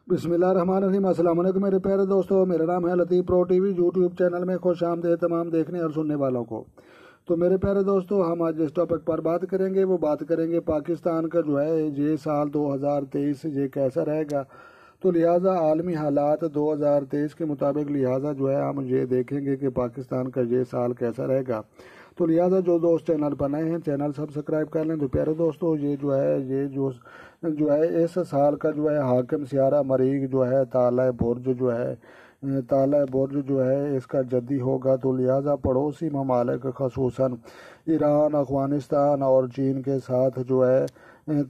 بسم اللہ الرحمن الرحیم۔ السلام علیکم میرے پیارے دوستو، میرا نام ہے لطیف پرو ٹی وی یوٹیوب چینل میں خوش آمدید تمام دیکھنے اور سننے والوں کو۔ تو میرے پیارے دوستو، ہم آج جس ٹاپک پر بات کریں گے وہ بات کریں گے پاکستان کا جو ہے یہ سال 2023 یہ کیسا رہے گا۔ تو لہٰذا عالمی حالات 2023 کے مطابق لہٰذا جو ہے ہم یہ دیکھیں گے کہ پاکستان کا یہ سال کیسا رہے گا۔ تو لہٰذا جو دوست چینل پر نئے ہیں چینل سبسکرائب کر لیں۔ تو پیارے دوستو، یہ جو ہے اس سال کا جو ہے حاکم سیارہ مریخ جو ہے تالۂ برج جو ہے اس کا جدی ہوگا۔ تو لہٰذا پڑوسی ممالک خصوصاً ایران، افغانستان اور چین کے ساتھ جو ہے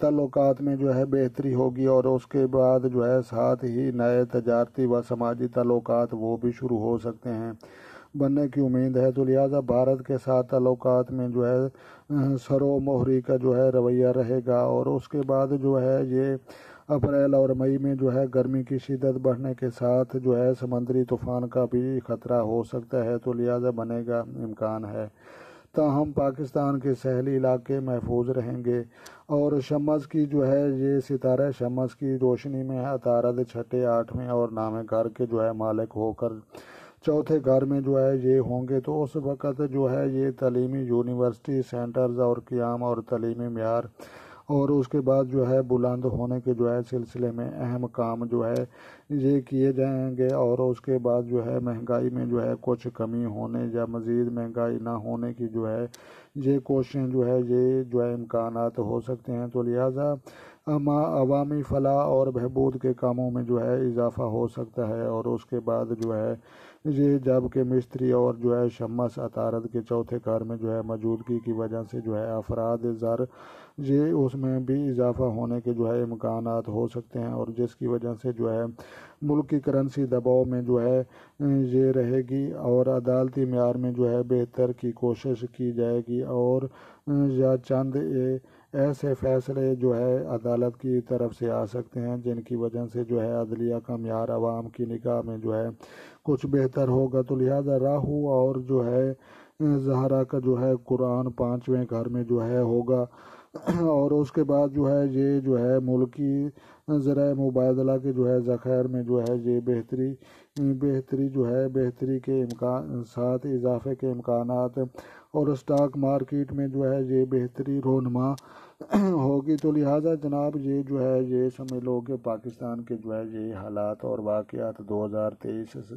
تعلقات میں جو ہے بہتری ہوگی، اور اس کے بعد جو ہے ساتھ ہی نئے تجارتی و سماجی تعلقات وہ بھی شروع ہو سکتے ہیں بننے کی امید ہے۔ تو لہٰذا بھارت کے ساتھ تعلقات میں جو ہے سرو مہری کا جو ہے رویہ رہے گا، اور اس کے بعد جو ہے یہ اپریل اور مئی میں جو ہے گرمی کی شدت بڑھنے کے ساتھ جو ہے سمندری طوفان کا بھی خطرہ ہو سکتا ہے۔ تو لہٰذا بنے گا امکان ہے، تاہم پاکستان کے ساحلی علاقے محفوظ رہیں گے، اور شمس کی جو ہے یہ ستارہ شمس کی روشنی میں عطارد چھٹے، آٹھویں اور نامے گھر کے جو ہے مالک ہو کر چوتھے گھر میں جو ہے یہ ہوں گے۔ تو اس وقت جو ہے یہ تعلیمی یونیورسٹی سینٹرز اور قیام اور تعلیمی معیار اور اس کے بعد جو ہے بلند ہونے کے جو ہے سلسلے میں اہم کام جو ہے یہ کیے جائیں گے، اور اس کے بعد جو ہے مہنگائی میں جو ہے کچھ کمی ہونے یا مزید مہنگائی نہ ہونے کی جو ہے یہ کوششیں جو ہے یہ جو ہے امکانات ہو سکتے ہیں۔ تو لہٰذا عوامی فلاح اور بہبود کے کاموں میں جو ہے اضافہ ہو سکتا ہے، اور اس کے بعد جو ہے یہ جب کہ مستری اور جو ہے شمس عطارد کے چوتھے گھر میں جو ہے موجودگی کی وجہ سے جو ہے افراد زر یہ اس میں بھی اضافہ ہونے کے جو ہے امکانات ہو سکتے ہیں، اور جس کی وجہ سے جو ہے ملک کی کرنسی دباؤ میں جو ہے یہ رہے گی، اور عدالتی معیار میں جو ہے بہتر کی کوشش کی جائے گی، اور یا چند ایسے فیصلے جو ہے عدالت کی طرف سے آ سکتے ہیں جن کی وجہ سے جو ہے عدلیہ کا معیار عوام کی نگاہ میں جو ہے کچھ بہتر ہوگا۔ تو لہٰذا راہو اور جو ہے زہرا کا جو ہے قرآن پانچویں گھر میں جو ہے ہوگا، اور اس کے بعد جو ہے یہ جو ہے ملکی ذرائع مبادلہ کے جو ہے ذخائر میں جو ہے یہ بہتری کے ساتھ اضافے کے امکانات، اور اسٹاک مارکیٹ میں جو ہے یہ بہتری رونما ہوگی۔ تو لہٰذا جناب یہ جو ہے یہ سمجھ لو کہ پاکستان کے جو ہے یہ حالات اور واقعات 2023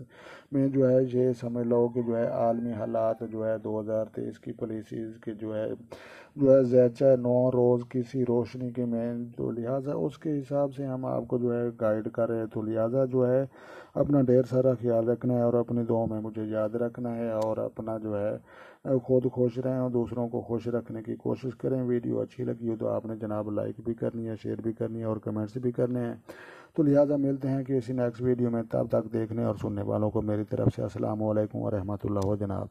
میں جو ہے یہ سمجھ لو کہ جو ہے عالمی حالات جو ہے 2023 کی پالیسیز کے جو ہے زیچہ 9 روز کسی روشنی کے میں، تو لہٰذا اس کے حساب سے ہم آپ کو جو ہے گائیڈ کر رہے ہیں۔ تو لہٰذا جو ہے اپنا ڈھیر سارا خیال رکھنا ہے، اور اپنی دعاؤں میں مجھے یاد رکھنا ہے، اور اپنا جو ہے خود خوش رہیں اور دوسروں کو خوش رکھنے کی کوشش کریں۔ ویڈیو اچھی لگی ہو تو آپ نے جناب لائک بھی کرنی ہے، شیئر بھی کرنی ہے، اور کمنٹس بھی کرنے ہیں۔ تو لہٰذا ملتے ہیں کہ اسی نیکسٹ ویڈیو میں، تب تک دیکھنے اور سننے والوں کو میری طرف سے السلام علیکم ورحمۃ اللہ جناب۔